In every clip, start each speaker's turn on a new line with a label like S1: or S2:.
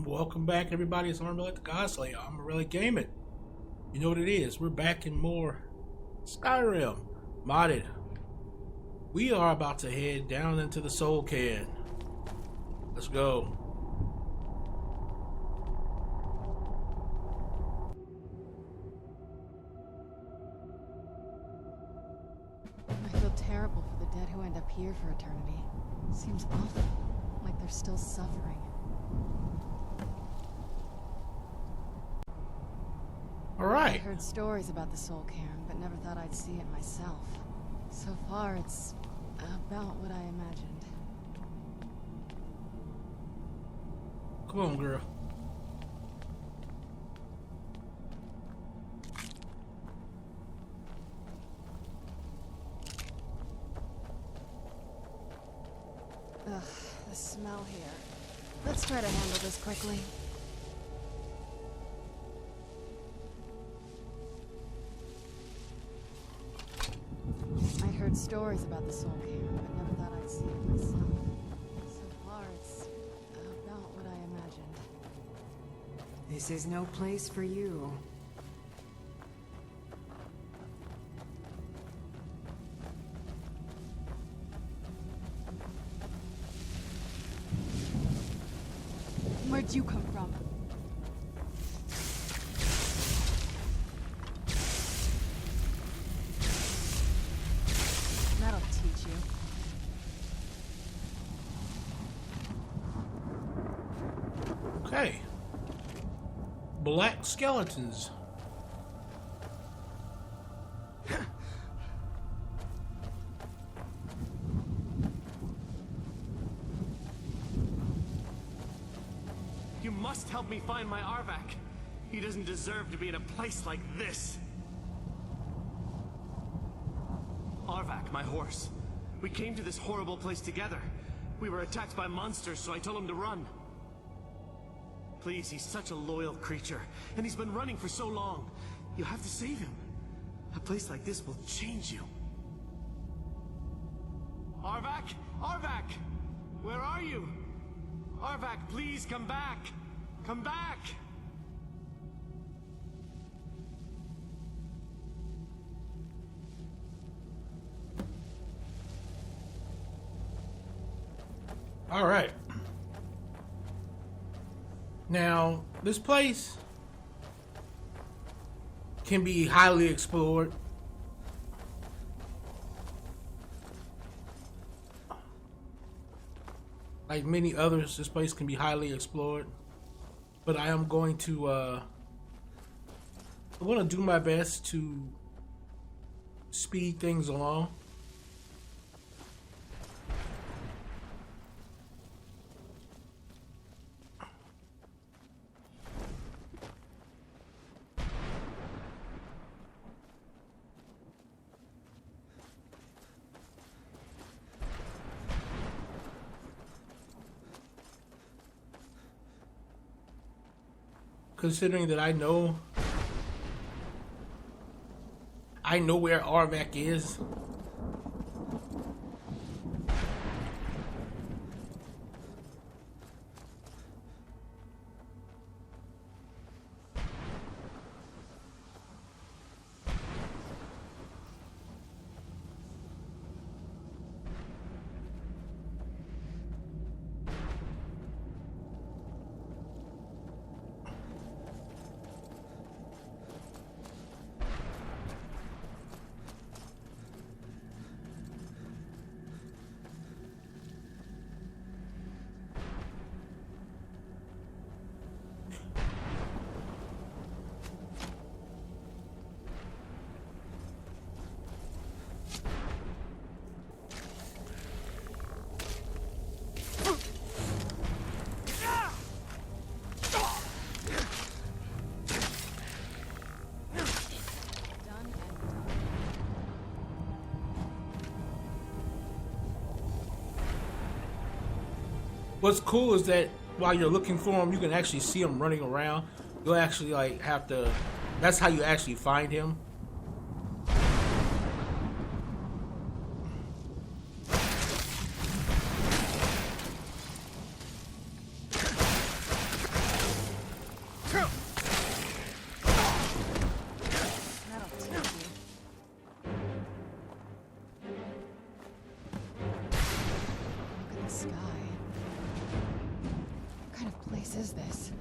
S1: Welcome back, everybody. It's Amon-Rellik the Godslayer. Amon-Rellik Gaming. You know what it is. We're back in more Skyrim modded. We are about to head down into the Soul Cairn. Let's go.
S2: I feel terrible for the dead who end up here for eternity. Seems awful, like they're still suffering.
S1: Alright.
S2: I heard stories about the Soul Cairn, but never thought I'd see it myself. So far, it's about what I imagined.
S1: Come on, girl.
S2: Ugh, the smell here. Let's try to handle this quickly. I'd heard stories about the Soul Cairn, but never thought I'd see it myself. So far, it's about what I imagined.
S3: This is no place for you.
S2: Where'd you come from? That'll teach you.
S1: Okay. Black skeletons.
S4: You must help me find my Arvak. He doesn't deserve to be in a place like this. Arvak, my horse. We came to this horrible place together. We were attacked by monsters, so I told him to run. Please, he's such a loyal creature, and he's been running for so long. You have to save him. A place like this will change you. Arvak? Arvak! Where are you? Arvak, please come back! Come back!
S1: All right. Now, this place can be highly explored. Like many others, this place can be highly explored. But I am going to do my best to speed things along. Considering that I know where Arvak is. What's cool is that while you're looking for him, you can actually see him running around. You'll actually like have to. That's how you actually find him.
S2: place is this?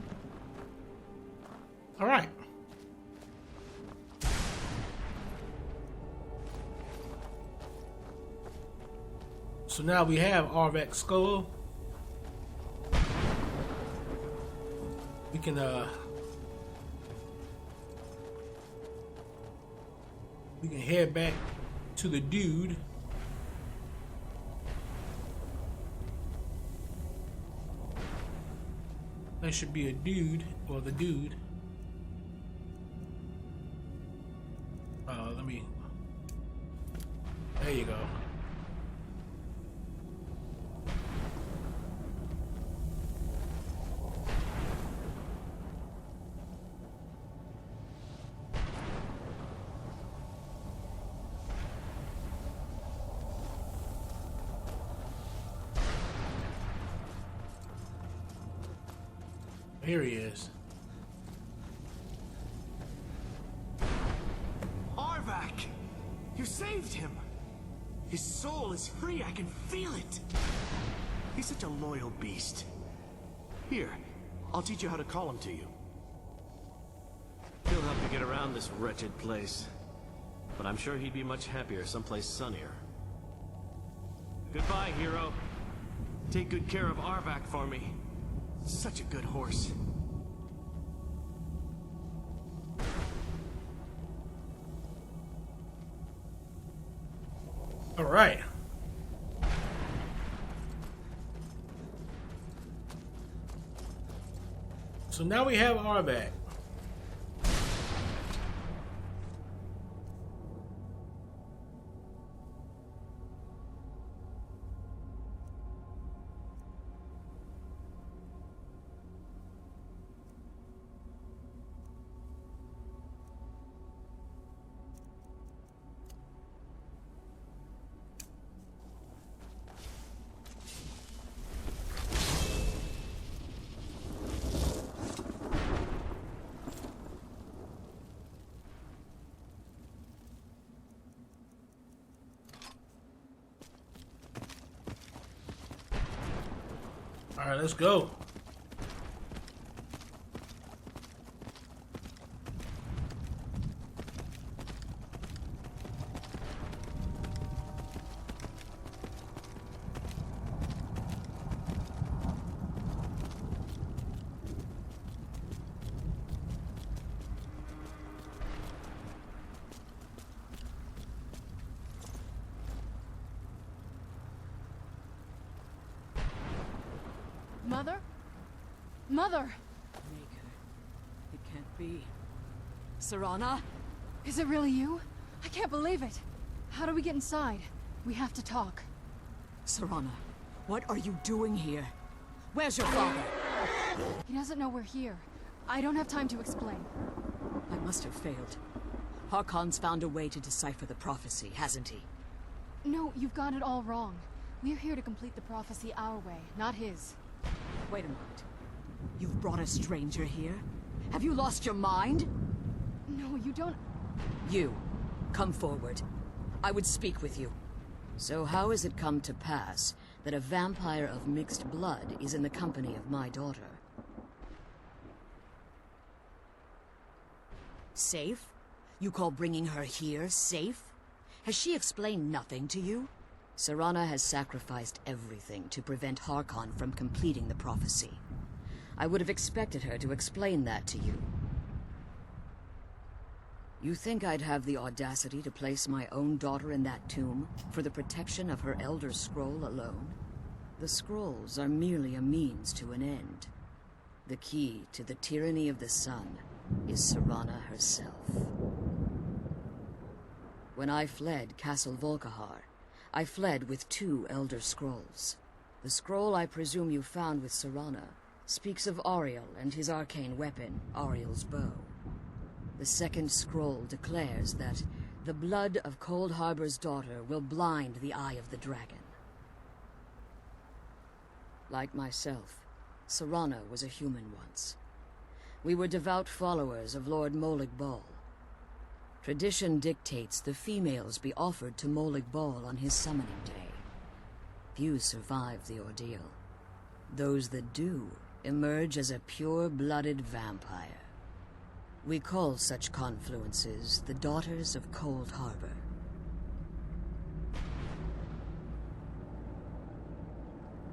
S1: All right. So now we have Arvak's skull. We can head back to the dude. That should be a dude, or the dude. There you go. Here he is.
S4: Arvak! You saved him! His soul is free, I can feel it! He's such a loyal beast. Here, I'll teach you how to call him to you. He'll help you get around this wretched place. But I'm sure he'd be much happier someplace sunnier. Goodbye, hero. Take good care of Arvak for me. Such a good horse.
S1: All right. So now we have Arvak. All right, let's go.
S2: Mother? Mother!
S3: Maker. It can't be. Serana?
S2: Is it really you? I can't believe it. How do we get inside? We have to talk.
S3: Serana, what are you doing here? Where's your father?
S2: He doesn't know we're here. I don't have time to explain.
S3: I must have failed. Harkon's found a way to decipher the prophecy, hasn't he?
S2: No, you've got it all wrong. We're here to complete the prophecy our way, not his.
S3: Wait a moment. You've brought a stranger here? Have you lost your mind?
S2: No, you don't...
S3: You, come forward. I would speak with you. So how has it come to pass that a vampire of mixed blood is in the company of my daughter? Safe? You call bringing her here safe? Has she explained nothing to you? Serana has sacrificed everything to prevent Harkon from completing the prophecy. I would have expected her to explain that to you. You think I'd have the audacity to place my own daughter in that tomb for the protection of her Elder Scroll alone? The scrolls are merely a means to an end. The key to the tyranny of the sun is Serana herself. When I fled Castle Volkihar, I fled with 2 Elder Scrolls. The scroll I presume you found with Serana speaks of Auriel and his arcane weapon, Auriel's bow. The second scroll declares that the blood of Cold Harbor's daughter will blind the eye of the dragon. Like myself, Serana was a human once. We were devout followers of Lord Molig Bal. Tradition dictates the females be offered to Molig Bal on his summoning day. Few survive the ordeal. Those that do emerge as a pure-blooded vampire. We call such confluences the Daughters of Cold Harbor.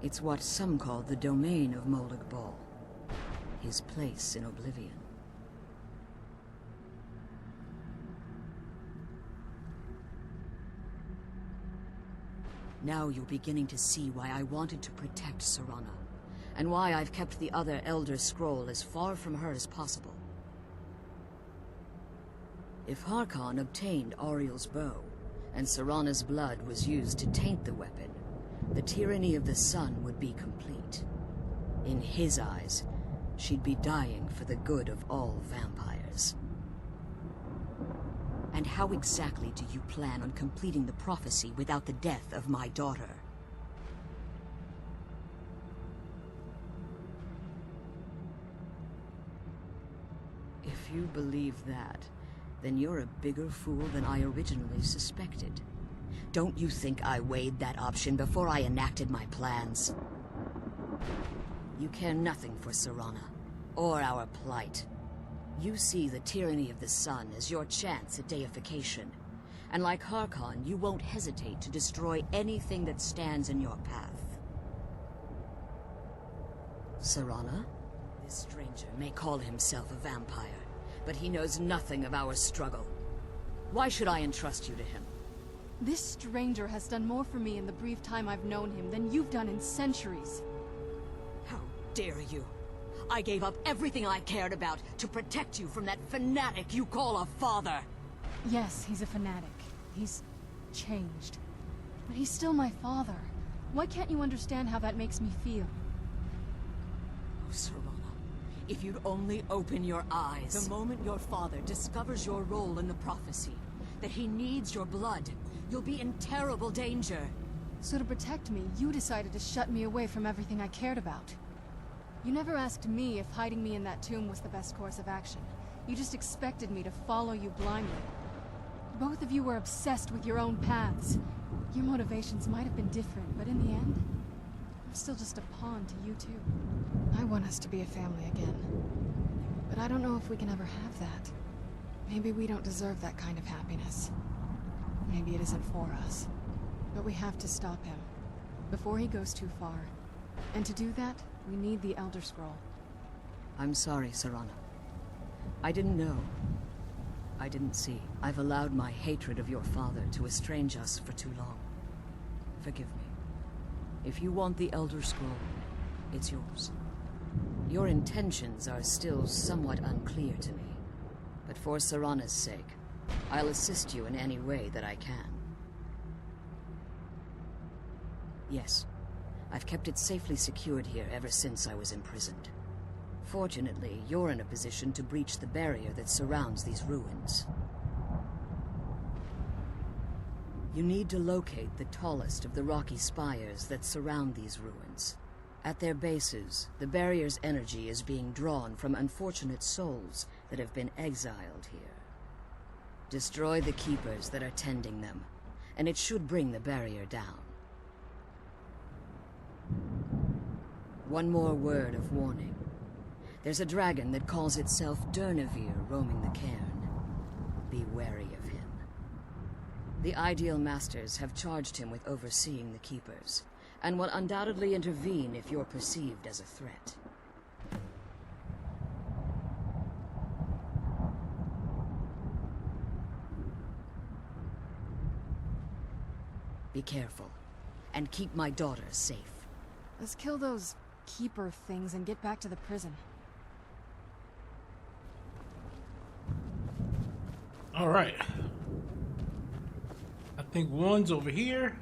S3: It's what some call the domain of Molag Bal, his place in oblivion. Now you're beginning to see why I wanted to protect Serana, and why I've kept the other Elder Scroll as far from her as possible. If Harkon obtained Auriel's bow, and Serana's blood was used to taint the weapon, the tyranny of the sun would be complete. In his eyes, she'd be dying for the good of all vampires. And how exactly do you plan on completing the prophecy without the death of my daughter? If you believe that, then you're a bigger fool than I originally suspected. Don't you think I weighed that option before I enacted my plans? You care nothing for Serana, or our plight. You see the tyranny of the sun as your chance at deification. And like Harkon, you won't hesitate to destroy anything that stands in your path. Serana? This stranger may call himself a vampire, but he knows nothing of our struggle. Why should I entrust you to him?
S2: This stranger has done more for me in the brief time I've known him than you've done in centuries.
S3: How dare you? I gave up everything I cared about to protect you from that fanatic you call a father.
S2: Yes, he's a fanatic. He's changed. But he's still my father. Why can't you understand how that makes me feel?
S3: Oh, Serana, if you'd only open your eyes. The moment your father discovers your role in the prophecy, that he needs your blood, you'll be in terrible danger.
S2: So to protect me, you decided to shut me away from everything I cared about. You never asked me if hiding me in that tomb was the best course of action. You just expected me to follow you blindly. Both of you were obsessed with your own paths. Your motivations might have been different, but in the end, I'm still just a pawn to you two. I want us to be a family again. But I don't know if we can ever have that. Maybe we don't deserve that kind of happiness. Maybe it isn't for us. But we have to stop him, before he goes too far. And to do that, we need the Elder Scroll.
S3: I'm sorry, Serana. I didn't know. I didn't see. I've allowed my hatred of your father to estrange us for too long. Forgive me. If you want the Elder Scroll, it's yours. Your intentions are still somewhat unclear to me. But for Serana's sake, I'll assist you in any way that I can. Yes, I've kept it safely secured here ever since I was imprisoned. Fortunately, you're in a position to breach the barrier that surrounds these ruins. You need to locate the tallest of the rocky spires that surround these ruins. At their bases, the barrier's energy is being drawn from unfortunate souls that have been exiled here. Destroy the keepers that are tending them, and it should bring the barrier down. One more word of warning. There's a dragon that calls itself Durnevere roaming the Cairn. Be wary of him. The Ideal Masters have charged him with overseeing the Keepers, and will undoubtedly intervene if you're perceived as a threat. Be careful, and keep my daughter safe.
S2: Let's kill those Keeper things and get back to the prison.
S1: All right. I think one's over here.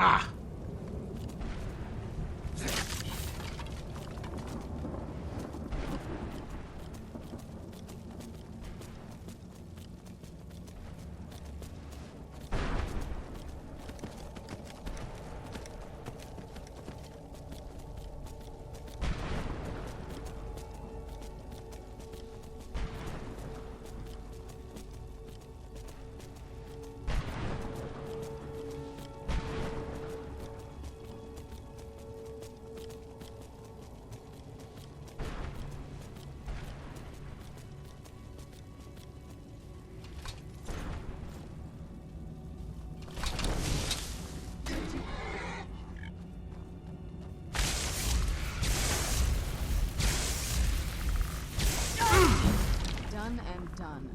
S1: Ha!
S2: Done and done.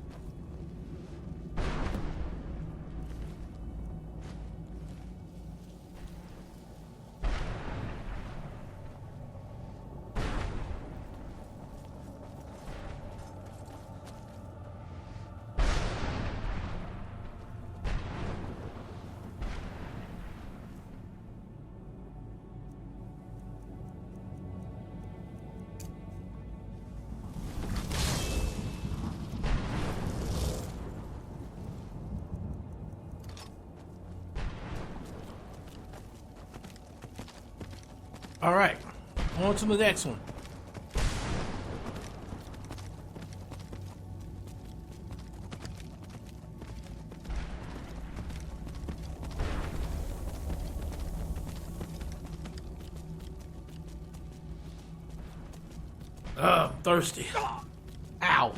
S1: All right, on to the next one. I'm thirsty. Ow.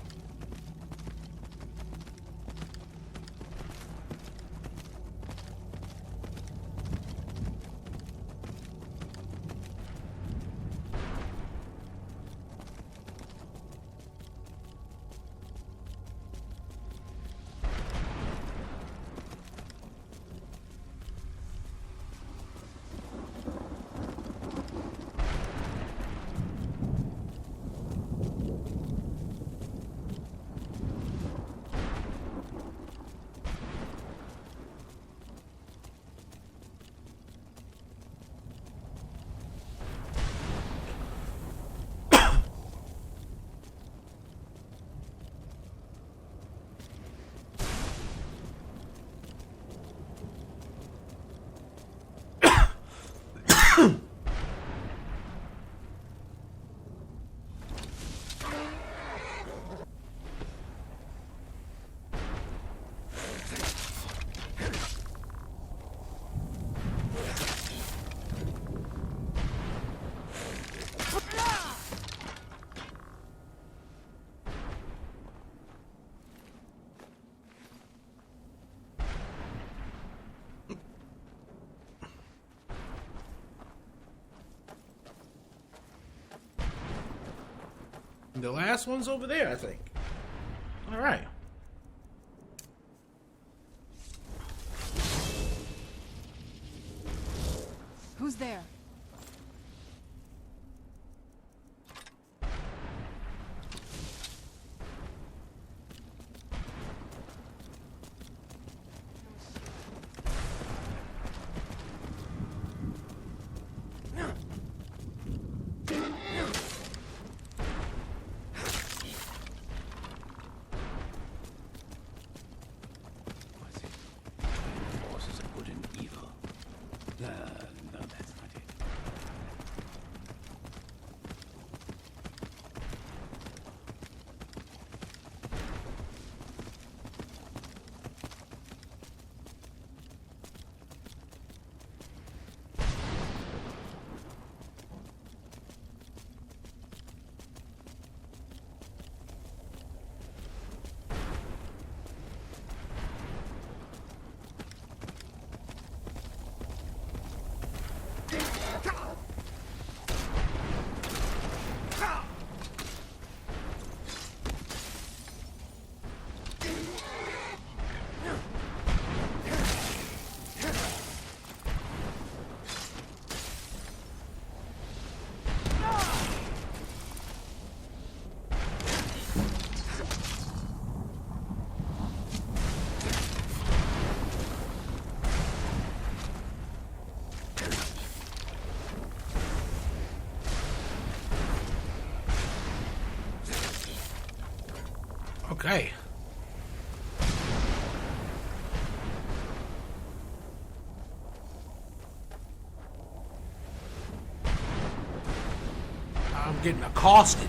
S1: The last one's over there, I think. All right.
S2: Who's there?
S5: Forces of good and evil. No, that's not it.
S1: Okay. I'm getting accosted.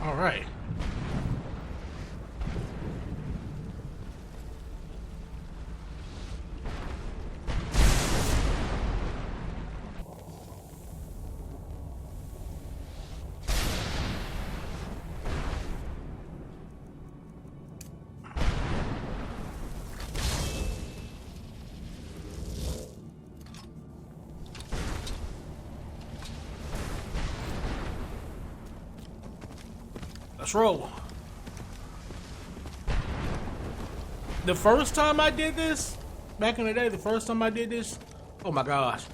S1: All right. Let's roll. The first time I did this, oh my gosh.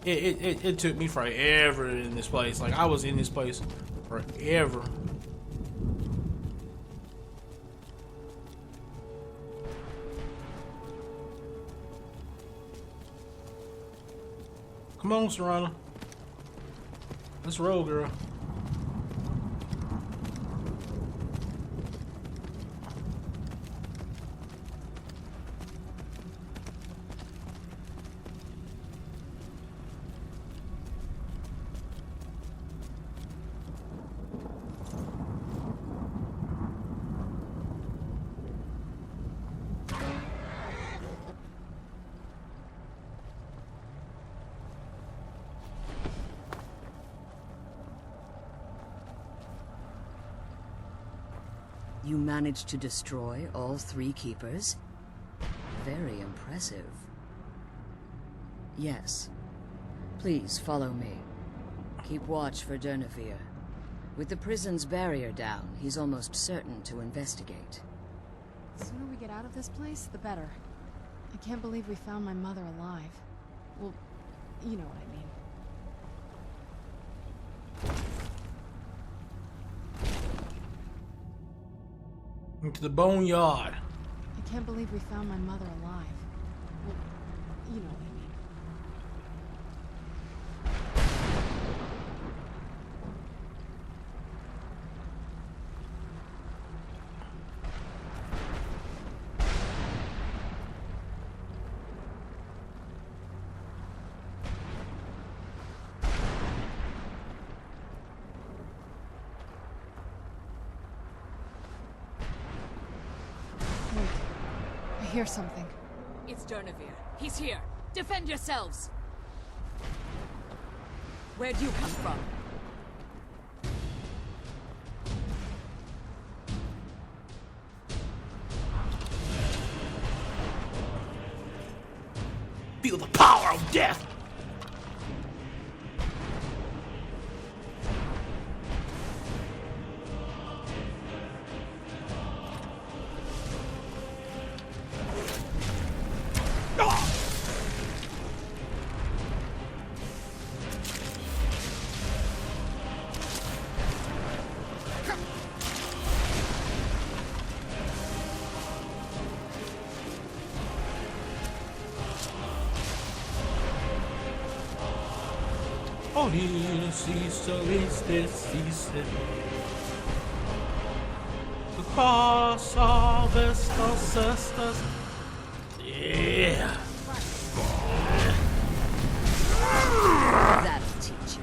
S1: It took me forever in this place. Like, I was in this place forever. Come on, Serana. Let's roll, girl.
S3: You managed to destroy all 3 keepers? Very impressive. Yes. Please follow me. Keep watch for Durnevere. With the prison's barrier down, he's almost certain to investigate.
S2: The sooner we get out of this place, the better. I can't believe we found my mother alive. Well, you know what I mean.
S1: Into the boneyard.
S2: I can't believe we found my mother alive. Well, you know what I mean. Wait, I hear something.
S3: It's Durnevere. He's here. Defend yourselves! Where'd you come from?
S1: Feel the power of death. Oh, cease. The cross of estos sisters. Yeah.
S3: That'll teach you.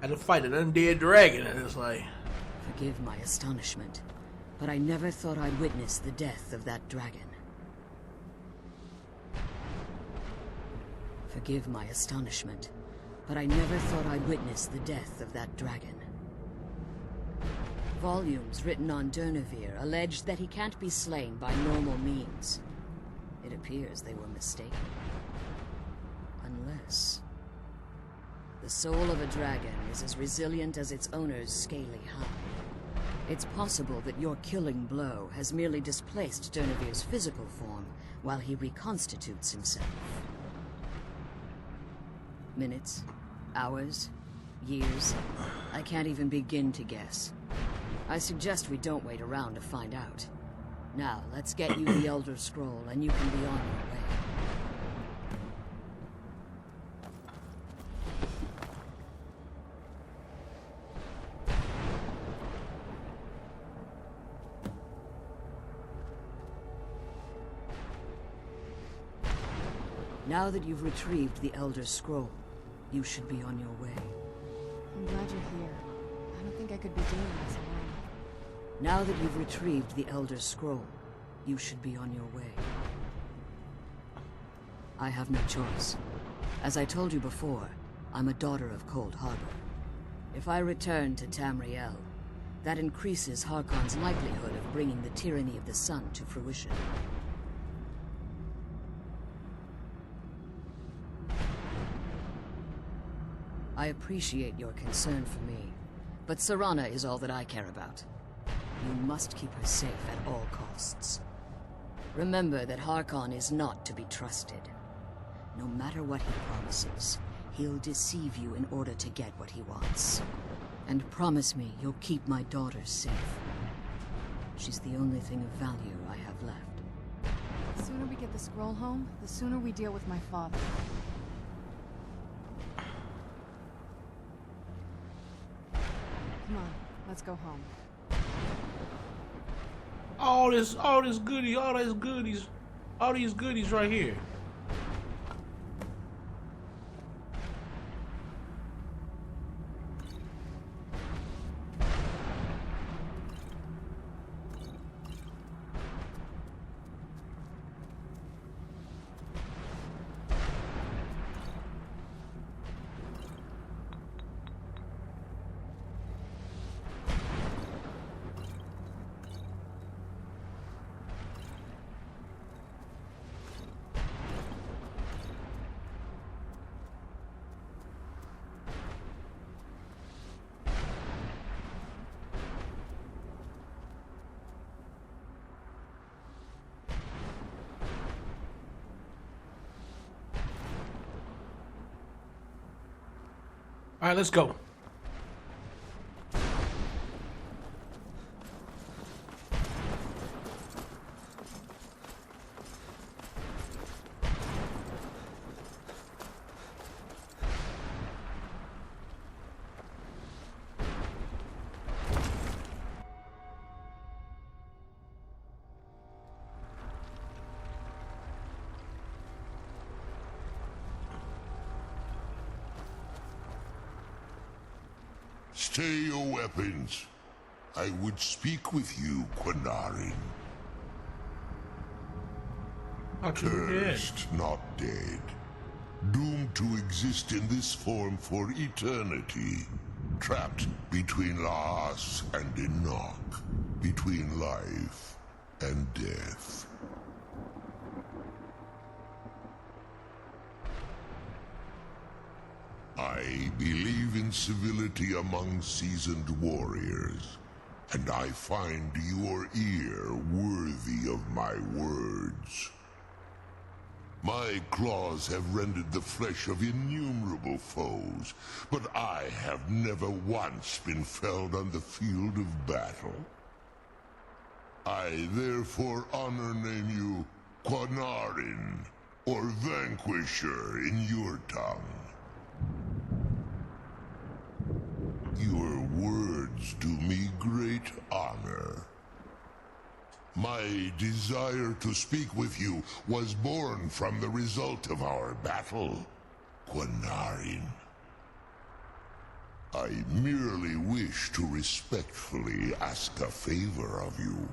S1: had to fight an undead dragon, and it's like...
S3: Forgive my astonishment, but I never thought I'd witness the death of that dragon. Forgive my astonishment, but I never thought I'd witness the death of that dragon. Volumes written on Durnevere alleged that he can't be slain by normal means. It appears they were mistaken. Unless... the soul of a dragon is as resilient as its owner's scaly hide. It's possible that your killing blow has merely displaced Durnevere's physical form while he reconstitutes himself. Minutes, hours, years, I can't even begin to guess. I suggest we don't wait around to find out. Now, let's get you the Elder Scroll and you can be on your way. Now that you've retrieved the Elder Scroll, you should be on your way.
S2: I'm glad you're here. I don't think I could be doing this alone.
S3: Now that you've retrieved the Elder Scroll, you should be on your way. I have no choice. As I told you before, I'm a daughter of Cold Harbor. If I return to Tamriel, that increases Harkon's likelihood of bringing the tyranny of the Sun to fruition. I appreciate your concern for me, but Serana is all that I care about. You must keep her safe at all costs. Remember that Harkon is not to be trusted. No matter what he promises, he'll deceive you in order to get what he wants. And promise me you'll keep my daughter safe. She's the only thing of value I have left.
S2: The sooner we get the scroll home, the sooner we deal with my father. Come on, let's go home.
S1: All these goodies right here. All right, let's go.
S5: Stay your weapons. I would speak with you, Quinarin. Cursed, not dead. Doomed to exist in this form for eternity. Trapped between Laas and Enoch. Between life and death. I believe in civility among seasoned warriors, and I find your ear worthy of my words. My claws have rended the flesh of innumerable foes, but I have never once been felled on the field of battle. I therefore honor name you Quinarin, or Vanquisher in your tongue. Your words do me great honor. My desire to speak with you was born from the result of our battle, Quinarin. I merely wish to respectfully ask a favor of you.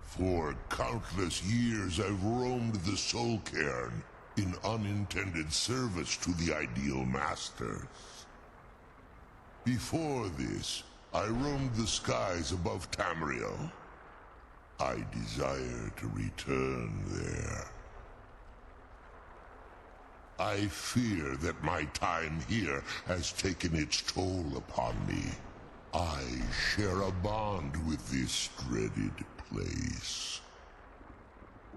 S5: For countless years I've roamed the Soul Cairn in unintended service to the Ideal Masters. Before this, I roamed the skies above Tamriel. I desire to return there. I fear that my time here has taken its toll upon me. I share a bond with this dreaded place.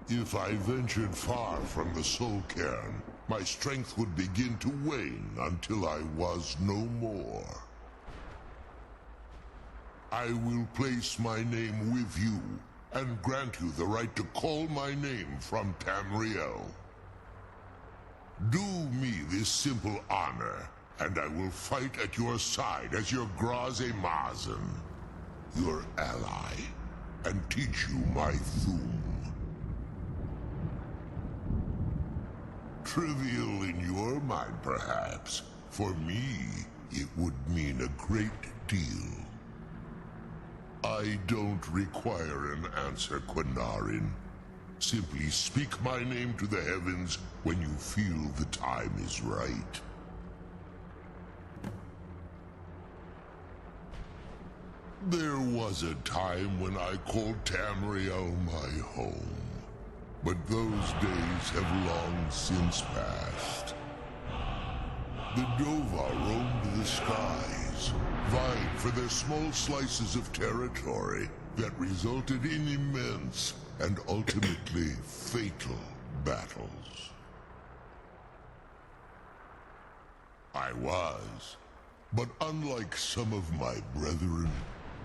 S5: If I ventured far from the Soul Cairn, my strength would begin to wane until I was no more. I will place my name with you, and grant you the right to call my name from Tamriel. Do me this simple honor, and I will fight at your side as your Graze-Mazen, your ally, and teach you my Thum. Trivial in your mind, perhaps. For me, it would mean a great deal. I don't require an answer, Quinarin. Simply speak my name to the heavens when you feel the time is right. There was a time when I called Tamriel my home, but those days have long since passed. The Dova roamed the skies, vying for their small slices of territory that resulted in immense and ultimately fatal battles. I was, but unlike some of my brethren,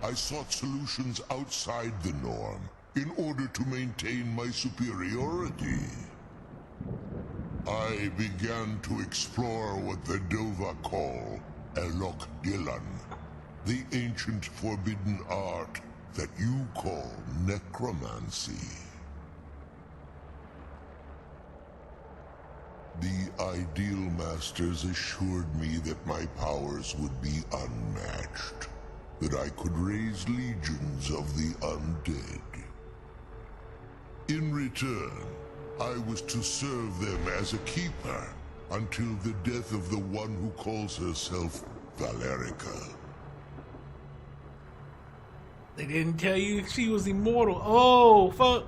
S5: I sought solutions outside the norm in order to maintain my superiority. I began to explore what the Dova call Elok Dilan, the ancient forbidden art that you call necromancy. The Ideal Masters assured me that my powers would be unmatched, that I could raise legions of the undead. In return, I was to serve them as a keeper until the death of the one who calls herself Valerica.
S1: They didn't tell you she was immortal. Oh, fuck.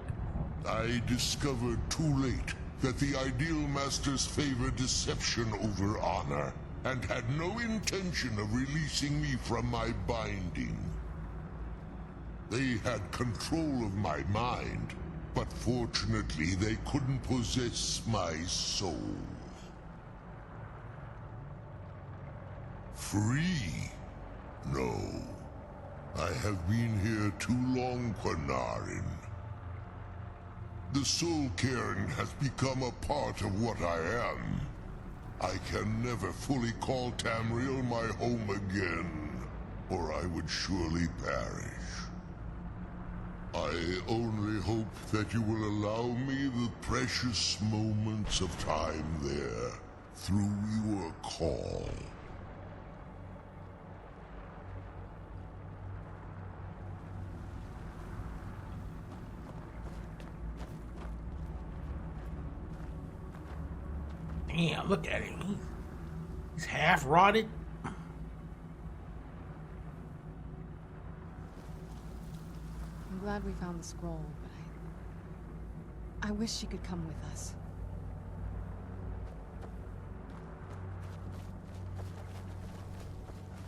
S5: I discovered too late that the Ideal Masters favor deception over honor, and had no intention of releasing me from my binding. They had control of my mind, but fortunately they couldn't possess my soul. Free? No. I have been here too long, Quinarin. The Soul Cairn has become a part of what I am. I can never fully call Tamriel my home again, or I would surely perish. I only hope that you will allow me the precious moments of time there, through your call.
S1: Damn, look at him. He's half rotted.
S2: I'm glad we found the scroll, but I wish she could come with us.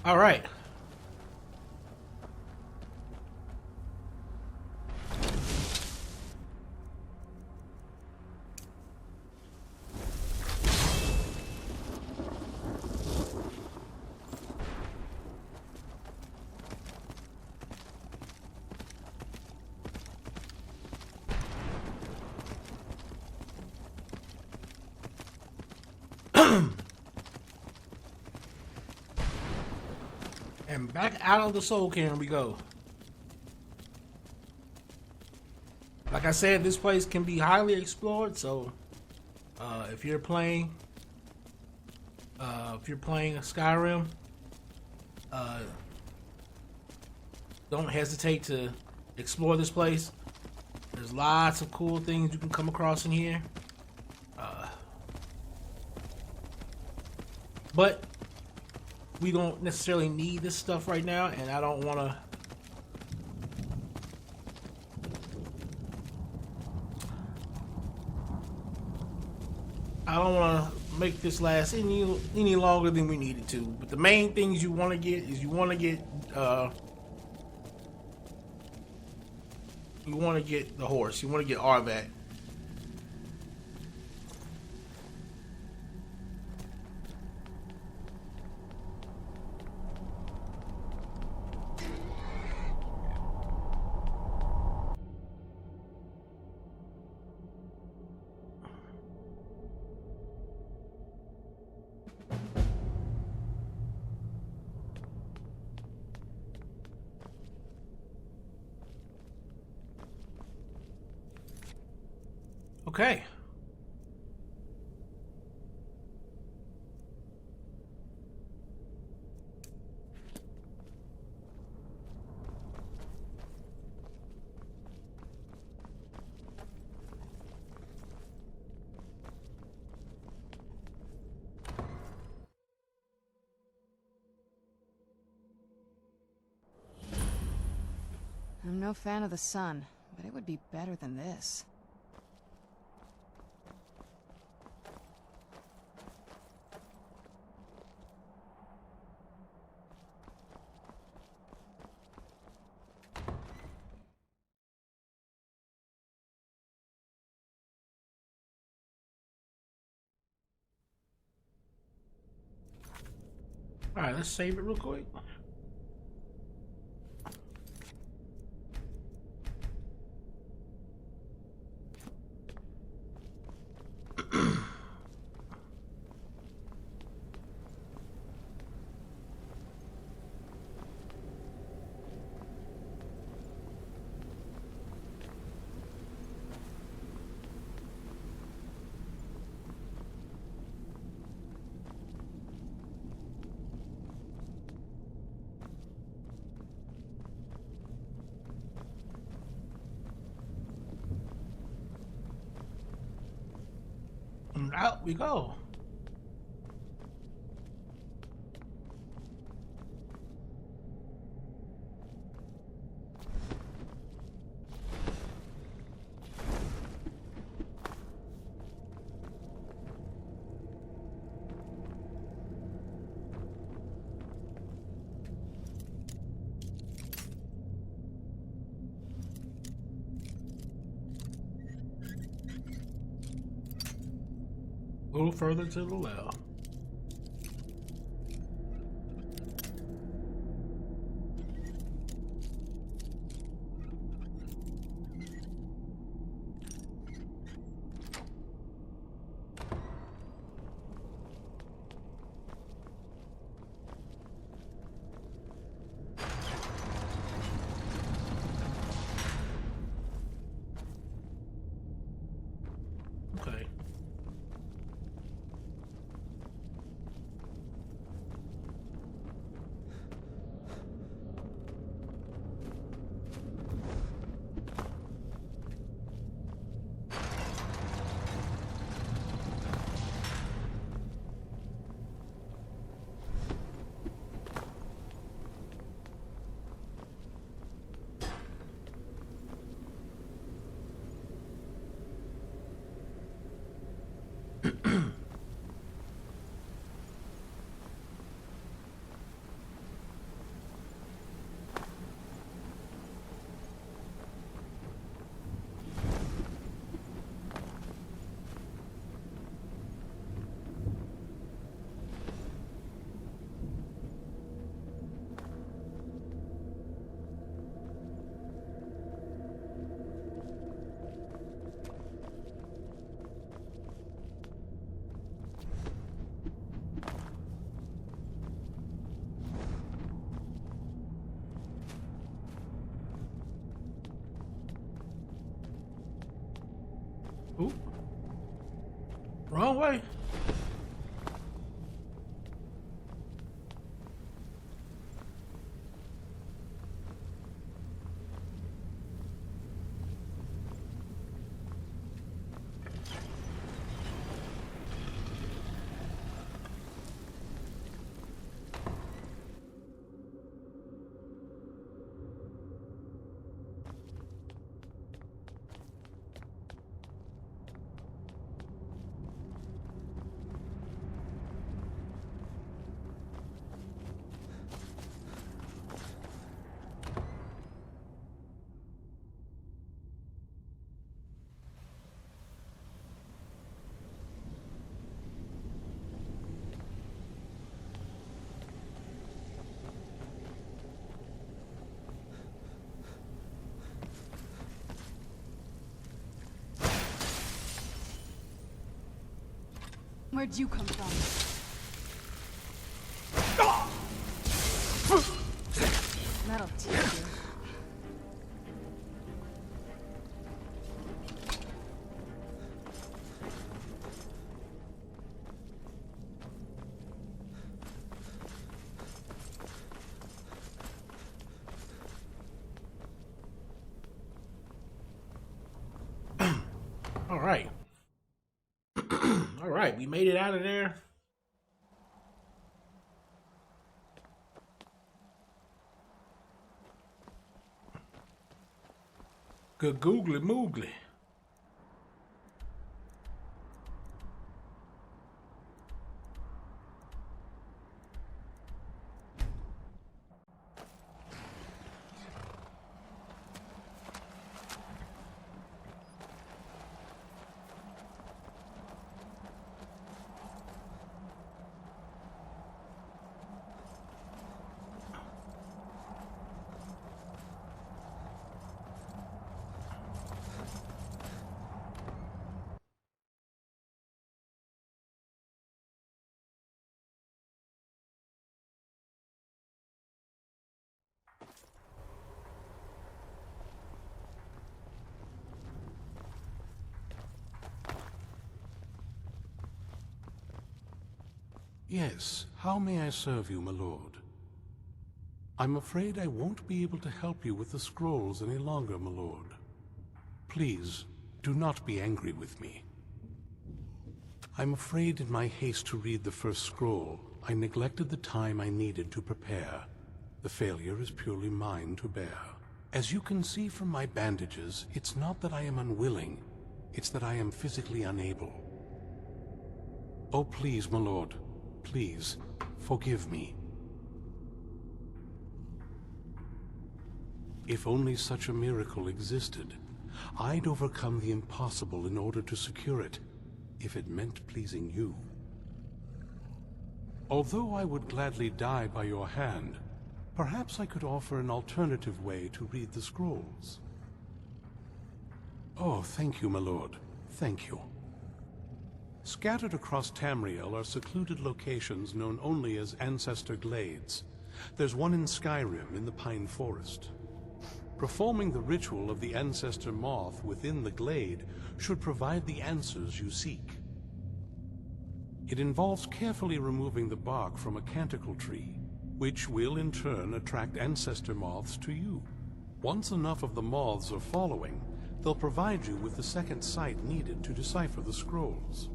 S1: All right. And back out of the Soul Cairn we go. Like I said, this place can be highly explored. So if you're playing Skyrim, don't hesitate to explore this place. There's lots of cool things you can come across in here. But we don't necessarily need this stuff right now, and I don't want to make this last any longer than we need it to. But the main things you want to get is you want to get the horse. You want to get Arvat. Okay.
S2: I'm no fan of the sun, but it would be better than this.
S1: All right, let's save it real quick. And out we go. A little further to the left. Okay. Wrong way.
S2: Where'd you come from? That'll teach you.
S1: All right. All right, we made it out of there. Good googly moogly.
S6: Yes, how may I serve you, my lord? I'm afraid I won't be able to help you with the scrolls any longer, my lord. Please, do not be angry with me. I'm afraid in my haste to read the first scroll, I neglected the time I needed to prepare. The failure is purely mine to bear. As you can see from my bandages, it's not that I am unwilling, it's that I am physically unable. Oh, please, my lord. Please, forgive me. If only such a miracle existed, I'd overcome the impossible in order to secure it, if it meant pleasing you. Although I would gladly die by your hand, perhaps I could offer an alternative way to read the scrolls. Oh, thank you, my lord. Thank you. Scattered across Tamriel are secluded locations known only as Ancestor Glades. There's one in Skyrim in the Pine Forest. Performing the ritual of the Ancestor Moth within the glade should provide the answers you seek. It involves carefully removing the bark from a canticle tree, which will in turn attract Ancestor Moths to you. Once enough of the moths are following, they'll provide you with the second sight needed to decipher the scrolls.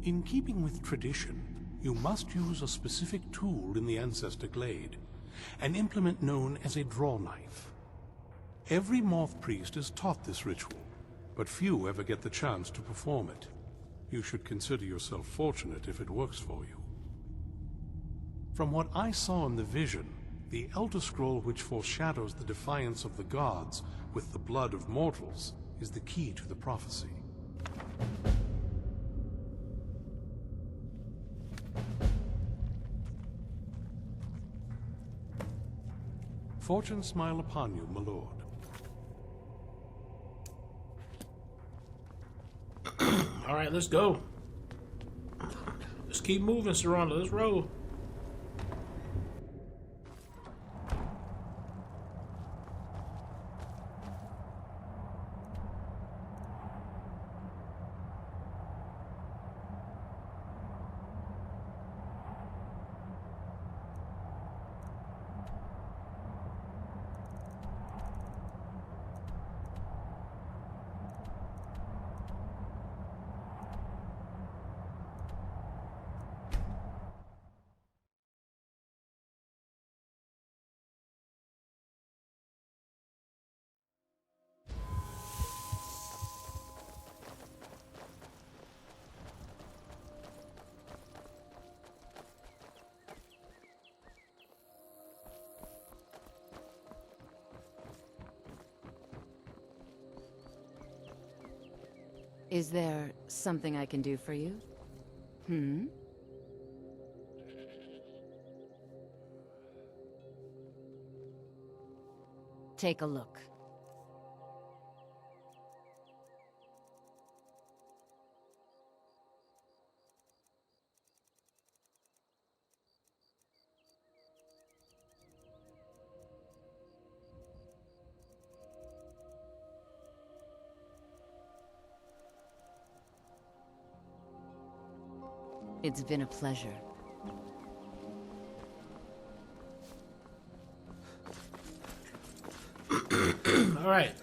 S6: In keeping with tradition, you must use a specific tool in the Ancestor Glade, an implement known as a draw knife. Every moth priest is taught this ritual, but few ever get the chance to perform it. You should consider yourself fortunate if it works for you. From what I saw in the vision, the Elder Scroll which foreshadows the defiance of the gods with the blood of mortals is the key to the prophecy. Fortune smile upon you, my lord.
S1: All right, let's go. Let's keep moving, Saranda. Let's roll.
S3: Is there something I can do for you? Hmm? Take a look. It's been a pleasure.
S1: All right.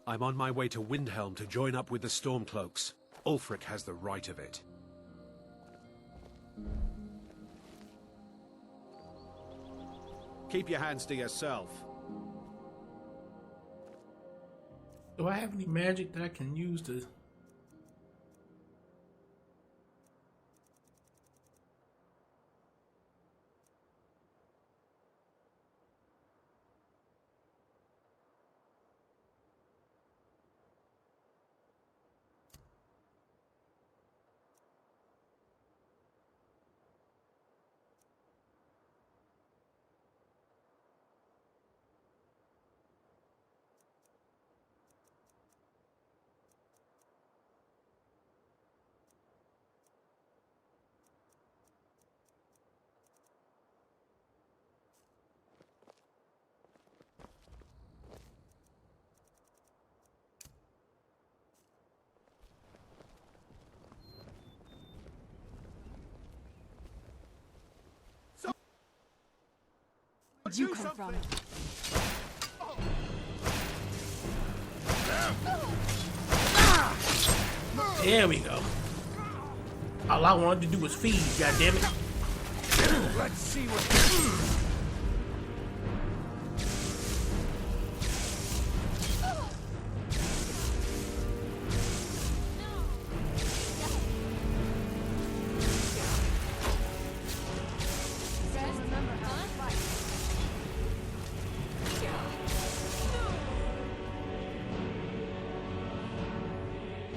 S7: I'm on my way to Windhelm to join up with the Stormcloaks. Ulfric has the right of it. Keep your hands to yourself.
S1: Do I have any magic that I can use to...
S2: Where'd you come from?
S1: There we go. All I wanted to do was feed, goddammit.
S4: Let's see what...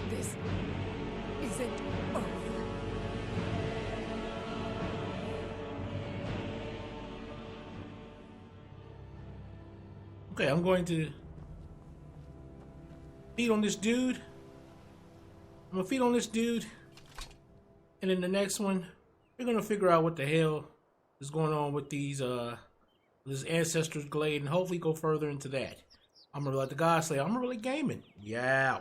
S2: This isn't over.
S1: Okay, I'm going to feed on this dude. I'm gonna feed on this dude. And in the next one, we're gonna figure out what the hell is going on with these this Ancestor's Glade and hopefully go further into that. I'm gonna let the God say I'm really gaming. Yeah.